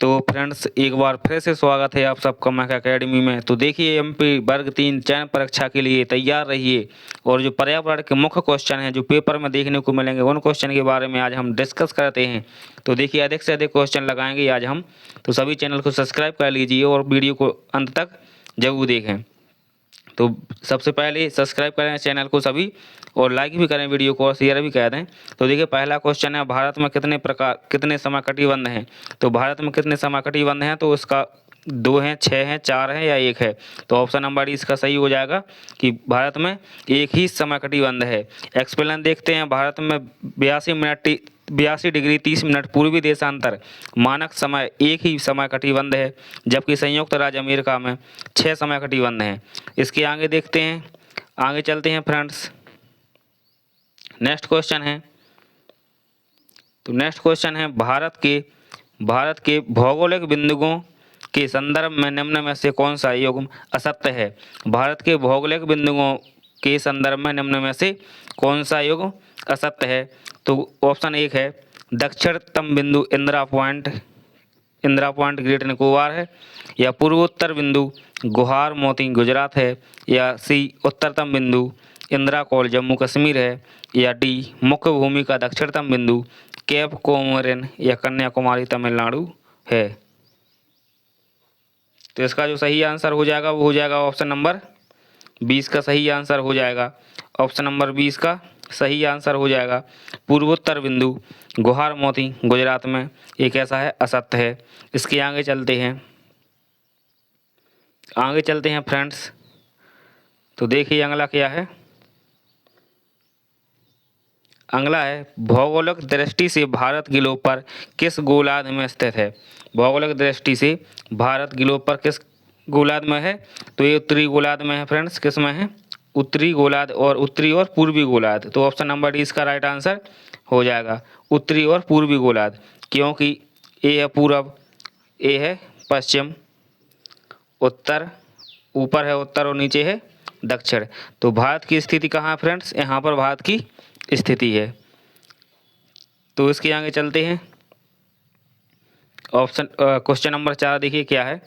तो फ्रेंड्स एक बार फिर से स्वागत है आप सबका महक एकेडमी में। तो देखिए एमपी वर्ग 3 चयन परीक्षा के लिए तैयार रहिए और जो पर्यावरण के मुख्य क्वेश्चन हैं जो पेपर में देखने को मिलेंगे उन क्वेश्चन के बारे में आज हम डिस्कस करते हैं। तो देखिए अधिक से अधिक क्वेश्चन लगाएंगे आज हम, तो सभी चैनल को सब्सक्राइब कर लीजिए और वीडियो को अंत तक जरूर देखें। तो सबसे पहले सब्सक्राइब करें चैनल को सभी और लाइक भी करें वीडियो को और शेयर भी कर दें। तो देखिए पहला क्वेश्चन है, भारत में कितने समकटिबंध हैं। तो भारत में कितने समकटिबंध हैं, तो इसका 2 हैं, 6 हैं, 4 हैं या 1 है। तो ऑप्शन नंबर डी इसका सही हो जाएगा कि भारत में एक ही समकटिबंध है। एक्सप्लेन देखते हैं, भारत में 82 डिग्री 30 मिनट पूर्वी देशांतर मानक समय एक ही समय कटिबंध है, जबकि संयुक्त राज्य अमेरिका में 6 समय कटिबंध हैं। इसके आगे देखते हैं, आगे चलते हैं फ्रेंड्स। नेक्स्ट क्वेश्चन है, तो नेक्स्ट क्वेश्चन है, भारत के भौगोलिक बिंदुओं के संदर्भ में निम्न में से कौन सा युग्म असत्य है। भारत के भौगोलिक बिंदुओं के संदर्भ में निम्न में से कौन सा युग्म असत्य है। तो ऑप्शन 1 है दक्षिणतम बिंदु इंदिरा पॉइंट ग्रेट निकोबार है, या पूर्वोत्तर बिंदु गुहार मोती गुजरात है, या सी उत्तरतम बिंदु इंदिरा कॉल जम्मू कश्मीर है, या डी मुख्य भूमि का दक्षिणतम बिंदु केप कोमोरिन या कन्याकुमारी तमिलनाडु है। तो इसका जो सही आंसर हो जाएगा वो हो जाएगा ऑप्शन नंबर 20 का सही आंसर हो जाएगा। ऑप्शन नंबर 20 का सही आंसर हो जाएगा पूर्वोत्तर बिंदु गुहार मोती गुजरात में एक ऐसा है, असत्य है। इसके आगे चलते हैं फ्रेंड्स। तो देखिए अगला क्या है, अगला है भौगोलिक दृष्टि से भारत ग्लोब पर किस गोलार्ध में स्थित है। भौगोलिक दृष्टि से भारत ग्लोब पर किस गोलार्ध में है। तो ये उत्तरी गोलार्ध में है फ्रेंड्स। किस में है, उत्तरी गोलार्ध और उत्तरी और पूर्वी गोलार्ध। तो ऑप्शन नंबर डी इसका राइट आंसर हो जाएगा, उत्तरी और पूर्वी गोलार्ध, क्योंकि ए है पूरब, ए है पश्चिम, उत्तर ऊपर है उत्तर और नीचे है दक्षिण। तो भारत की स्थिति कहाँ है फ्रेंड्स, यहाँ पर भारत की स्थिति है। तो इसके आगे चलते हैं, क्वेश्चन नंबर 4 देखिए क्या है।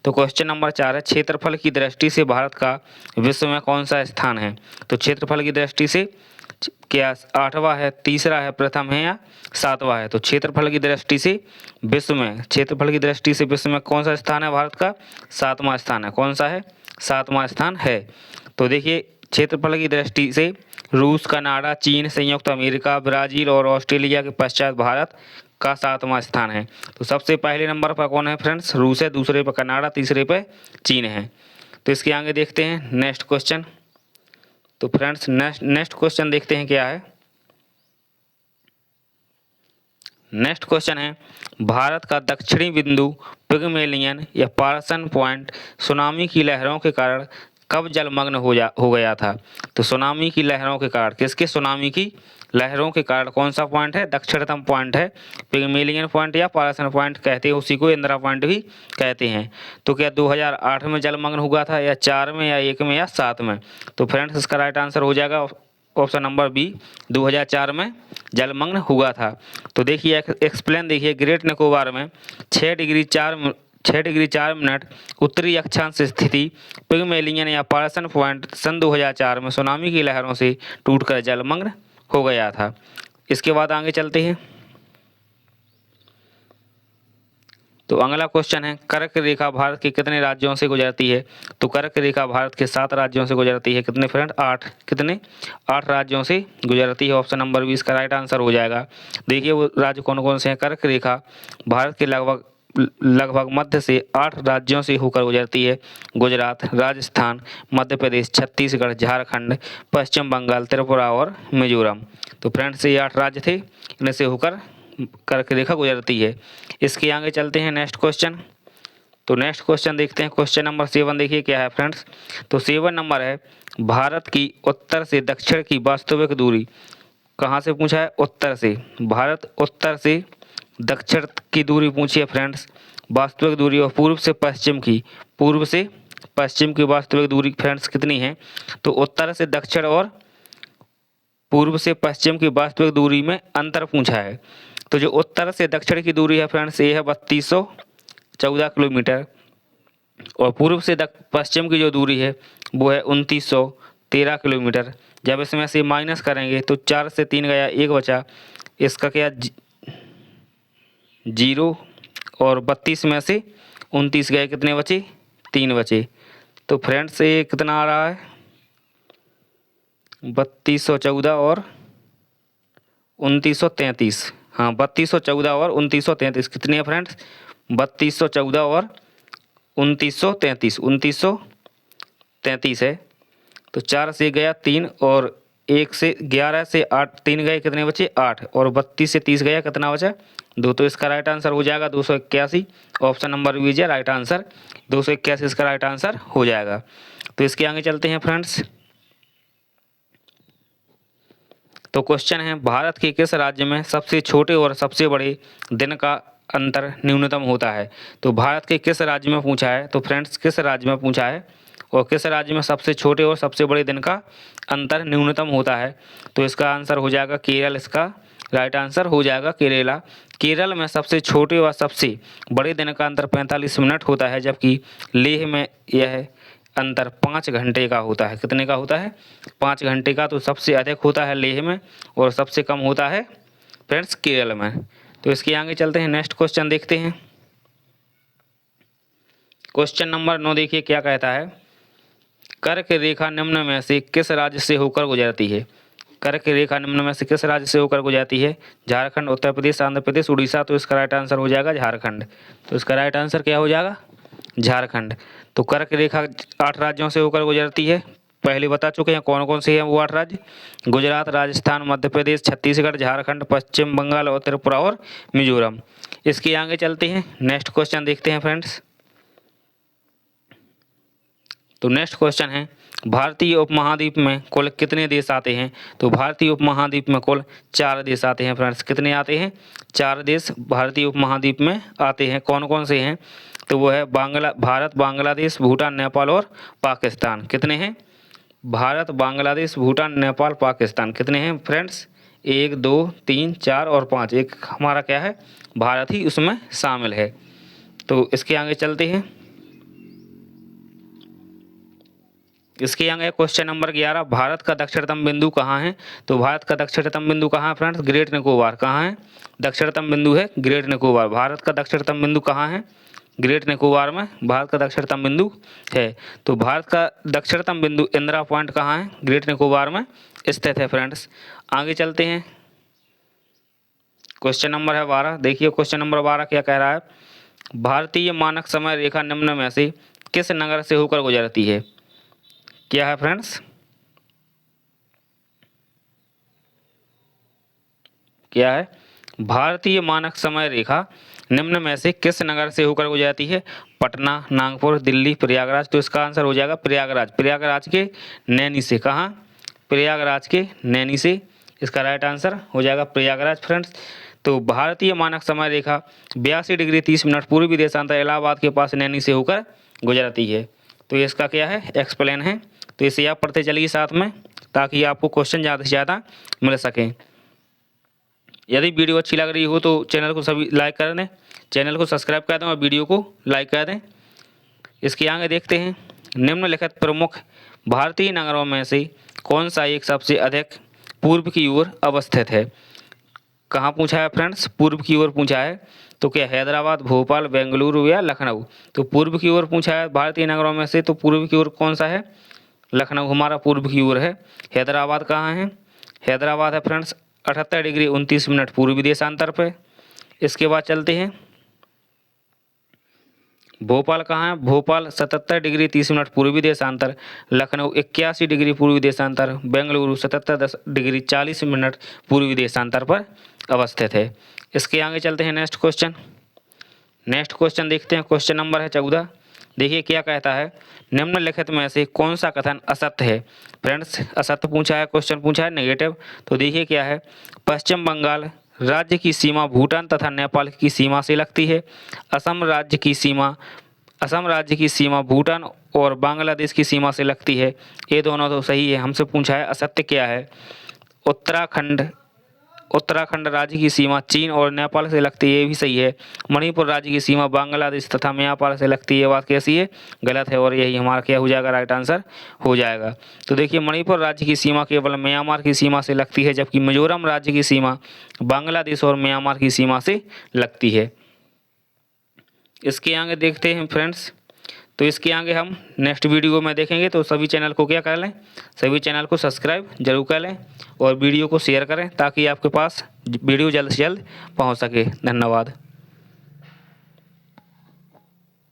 तो क्वेश्चन नंबर 4 है, क्षेत्रफल की दृष्टि से भारत का विश्व में कौन सा स्थान है। तो क्षेत्रफल की दृष्टि से क्या 8वां है, तीसरा है, प्रथम है या 7वां है। तो क्षेत्रफल की दृष्टि से विश्व में कौन सा स्थान है भारत का, 7वां स्थान है। कौन सा है, 7वां स्थान है। तो देखिए क्षेत्रफल की दृष्टि से रूस, कनाडा, चीन, संयुक्त अमेरिका, ब्राज़ील और ऑस्ट्रेलिया के पश्चात भारत का 7वां स्थान है। तो सबसे पहले नंबर पर कौन है फ्रेंड्स, रूस है, दूसरे पर कनाडा, तीसरे पर चीन है। तो इसके आगे देखते हैं नेक्स्ट क्वेश्चन। तो फ्रेंड्स नेक्स्ट क्वेश्चन देखते हैं क्या है। नेक्स्ट क्वेश्चन है, भारत का दक्षिणी बिंदु पिगमेलियन या पार्सन पॉइंट सुनामी की लहरों के कारण कब जलमग्न हो गया था। तो सुनामी की लहरों के कारण, किसके, सुनामी की लहरों के कारण कौन सा पॉइंट है, दक्षिणतम पॉइंट है, पिगमेलियन पॉइंट या पार्सन पॉइंट कहते हैं, उसी को इंदिरा पॉइंट भी कहते हैं। तो क्या 2008 में जलमग्न हुआ था, या 4 में, या 1 में, या 7 में। तो फ्रेंड्स इसका राइट आंसर हो जाएगा ऑप्शन नंबर बी, 2004 में जलमग्न हुआ था। तो देखिए एक्सप्लेन देखिए, ग्रेट निकोबार में 6 डिग्री 4 मिनट उत्तरी अक्षांश स्थिति पिगमेलियन या पार्सन पॉइंट सन 2004 में सुनामी की लहरों से टूटकर जलमग्न हो गया था। इसके बाद आगे चलते हैं। तो अगला क्वेश्चन है, कर्क रेखा भारत के कितने राज्यों से गुजरती है। तो कर्क रेखा भारत के 7 राज्यों से गुजरती है। कितने फ्रेंड, 8। कितने, 8 राज्यों से गुजरती है। ऑप्शन नंबर 20 का राइट आंसर हो जाएगा। देखिए वो राज्य कौन कौन से हैं, कर्क रेखा भारत के लगभग मध्य से 8 राज्यों से होकर गुजरती है। गुजरात, राजस्थान, मध्य प्रदेश, छत्तीसगढ़, झारखंड, पश्चिम बंगाल, त्रिपुरा और मिजोरम। तो फ्रेंड्स ये 8 राज्य थे, इनमें से होकर कर्क रेखा गुजरती है। इसके आगे चलते हैं नेक्स्ट क्वेश्चन। तो नेक्स्ट क्वेश्चन देखते हैं, क्वेश्चन नंबर 7 देखिए क्या है फ्रेंड्स। तो 7 नंबर है, भारत की उत्तर से दक्षिण की वास्तविक दूरी कहाँ से पूछा है, उत्तर से। भारत उत्तर से दक्षिण की दूरी पूछी है फ्रेंड्स, वास्तविक दूरी, और पूर्व से पश्चिम की वास्तविक दूरी फ्रेंड्स कितनी है। तो उत्तर से दक्षिण और पूर्व से पश्चिम की वास्तविक दूरी में अंतर पूछा है। तो जो उत्तर से दक्षिण की दूरी है फ्रेंड्स ये है 14 किलोमीटर और पूर्व से पश्चिम की जो दूरी है वो है 2913 किलोमीटर। जब इसमें से माइनस करेंगे तो 4 से 3 गया 1 बचा, इसका क्या 0 और 32 में से 29 गए कितने बचे 3 बचे। तो फ्रेंड्स ये कितना आ रहा है 3214 और 2933। हाँ 3214 और 2933 कितने हैं फ्रेंड्स 3214 और 2933 2933 है। तो 4 से गया 3 और 1 से 11 से 8 3 गए कितने बचे 8 और 32 से 30 गया कितना बचा 2। तो इसका राइट आंसर हो जाएगा 281। ऑप्शन नंबर बी है राइट आंसर 281 इसका राइट आंसर हो जाएगा। तो इसके आगे चलते हैं फ्रेंड्स। तो क्वेश्चन है भारत के किस राज्य में सबसे छोटे और सबसे बड़े दिन का अंतर न्यूनतम होता है। तो भारत के किस राज्य में पूछा है। तो फ्रेंड्स किस राज्य में पूछा है और किस राज्य में सबसे छोटे और सबसे बड़े दिन का अंतर न्यूनतम होता है। तो इसका आंसर हो जाएगा केरल, इसका राइट आंसर हो जाएगा केरला। केरल में सबसे छोटे और सबसे बड़े दिन का अंतर 45 मिनट होता है, जबकि लेह में यह अंतर 5 घंटे का होता है। कितने का होता है 5 घंटे का। तो सबसे अधिक होता है लेह में और सबसे कम होता है फ्रेंड्स केरल में। तो इसके आगे चलते हैं, नेक्स्ट क्वेश्चन देखते हैं। क्वेश्चन नंबर 9 देखिए क्या कहता है, कर्क रेखा निम्न में से किस राज्य से होकर गुजरती है। कर्क रेखा निम्न में से किस राज्य से होकर गुजरती है। झारखंड, उत्तर प्रदेश, आंध्र प्रदेश, उड़ीसा। तो इसका राइट आंसर हो जाएगा झारखंड। तो इसका राइट आंसर क्या हो जाएगा झारखंड। तो कर्क रेखा 8 राज्यों से होकर गुजरती है, पहले बता चुके हैं कौन कौन से हैं वो 8 राज्य। गुजरात, राजस्थान, मध्य प्रदेश, छत्तीसगढ़, झारखंड, पश्चिम बंगाल और त्रिपुरा और मिजोरम। इसके आगे चलते हैं, नेक्स्ट क्वेश्चन देखते हैं फ्रेंड्स। तो नेक्स्ट क्वेश्चन है भारतीय उपमहाद्वीप में कुल कितने देश आते हैं। तो भारतीय उपमहाद्वीप में कुल 4 देश आते हैं फ्रेंड्स। कितने आते हैं 4 देश भारतीय उपमहाद्वीप में आते हैं। कौन कौन से हैं तो वो है भारत, बांग्लादेश, भूटान, नेपाल और पाकिस्तान। कितने हैं भारत, बांग्लादेश, भूटान, नेपाल, पाकिस्तान। कितने हैं फ्रेंड्स 1 2 3 4 और 5। एक हमारा क्या है भारत ही उसमें शामिल है। तो इसके आगे चलते हैं। इसके आगे क्वेश्चन नंबर 11, भारत का दक्षिणतम बिंदु कहाँ है। तो भारत का दक्षिणतम बिंदु कहाँ है फ्रेंड्स ग्रेट निकोबार। कहाँ है दक्षिणतम बिंदु है ग्रेट निकोबार। भारत का दक्षिणतम बिंदु कहाँ है ग्रेट निकोबार में भारत का दक्षिणतम बिंदु है। तो भारत का दक्षिणतम बिंदु इंदिरा पॉइंट कहाँ है ग्रेट निकोबार में स्थित है फ्रेंड्स। आगे चलते हैं, क्वेश्चन नंबर है 12। देखिए क्वेश्चन नंबर 12 क्या कह रहा है, भारतीय मानक समय रेखा निम्न में से किस नगर से होकर गुजरती है। क्या है फ्रेंड्स क्या है भारतीय मानक समय रेखा निम्न में से किस नगर से होकर गुजरती है। पटना, नागपुर, दिल्ली, प्रयागराज। तो इसका आंसर हो जाएगा प्रयागराज। प्रयागराज के नैनी से। कहाँ प्रयागराज के नैनी से। इसका राइट आंसर हो जाएगा प्रयागराज फ्रेंड्स। तो भारतीय मानक समय रेखा 82 डिग्री 30 मिनट पूर्वी देशांतर इलाहाबाद के पास नैनी से होकर गुजरती है। तो इसका क्या है एक्सप्लेन है। तो इसे आप पढ़ते चलिए साथ में ताकि आपको क्वेश्चन ज़्यादा से ज़्यादा मिल सकें। यदि वीडियो अच्छी लग रही हो तो चैनल को सभी लाइक कर दें, चैनल को सब्सक्राइब कर दें और वीडियो को लाइक कर दें। इसके आगे देखते हैं, निम्नलिखित प्रमुख भारतीय नगरों में से कौन सा एक सबसे अधिक पूर्व की ओर अवस्थित है। कहाँ पूछा है फ्रेंड्स पूर्व की ओर पूछा है। तो क्या हैदराबाद, भोपाल, बेंगलुरु या लखनऊ। तो पूर्व की ओर पूछा है भारतीय नगरों में से, तो पूर्व की ओर कौन सा है लखनऊ हमारा पूर्व की ओर है। हैदराबाद कहाँ है हैदराबाद है फ्रेंड्स 78 डिग्री 29 मिनट पूर्वी देशांतर पे। इसके बाद चलते हैं, भोपाल कहाँ है भोपाल 77 डिग्री 30 मिनट पूर्वी देशांतर। लखनऊ 81 डिग्री पूर्वी देशांतर। बेंगलुरु 77 डिग्री 40 मिनट पूर्वी देशांतर पर अवस्थित है। इसके आगे चलते हैं, नेक्स्ट क्वेश्चन देखते हैं। क्वेश्चन नंबर है 14। देखिए क्या कहता है, निम्नलिखित में से कौन सा कथन असत्य है। फ्रेंड्स असत्य पूछा है, क्वेश्चन पूछा है नेगेटिव। तो देखिए क्या है, पश्चिम बंगाल राज्य की सीमा भूटान तथा नेपाल की सीमा से लगती है। असम राज्य की सीमा भूटान और बांग्लादेश की सीमा से लगती है। ये दोनों तो सही है। हमसे पूछा है असत्य क्या है। उत्तराखंड उत्तराखंड राज्य की सीमा चीन और नेपाल से लगती है, ये भी सही है। मणिपुर राज्य की सीमा बांग्लादेश तथा म्यांमार से लगती है, ये बात कैसी है? गलत है और यही हमारा क्या हो जाएगा? राइट आंसर हो जाएगा। तो देखिए मणिपुर राज्य की सीमा केवल म्यांमार की सीमा से लगती है, जबकि मिजोरम राज्य की सीमा बांग्लादेश और म्यांमार की सीमा से लगती है। इसके आगे देखते हैं फ्रेंड्स, तो इसके आगे हम नेक्स्ट वीडियो में देखेंगे। तो सभी चैनल को क्या कर लें, सभी चैनल को सब्सक्राइब जरूर कर लें और वीडियो को शेयर करें ताकि आपके पास वीडियो जल्द से जल्द पहुंच सके। धन्यवाद।